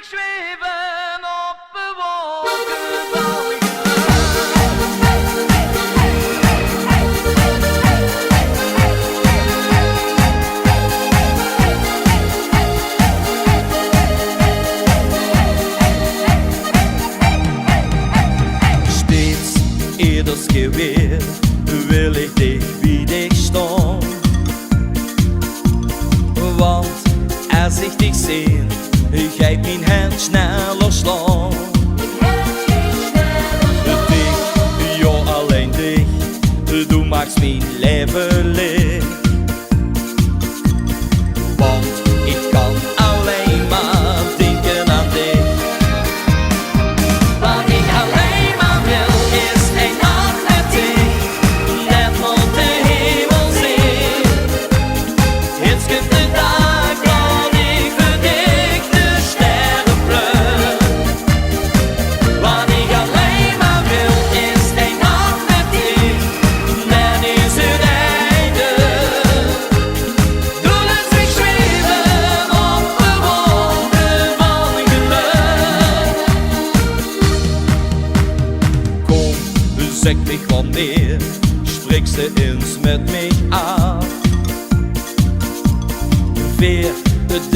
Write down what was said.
zich zweven op de wolken van Steeds ieders keer weer wil ik dicht wie dich stond. Want als ik dich zie, grijpt mijn hand sneller slag. Dich, ja alleen dich, du maakt mijn leven licht. Want ik kan alleen maar denken aan dich. Wat ik alleen maar wil is een nacht met dich, net op de hemel zien. Het schudt de dag dat ik voor dich de sterren vlug. Wat ik alleen maar wil is een nacht met dich, dan is het einde. Doe laat zich zweven op de wolken van geluk. Kom, zeg mich wanneer, spreek ze eens met mij af. Weer de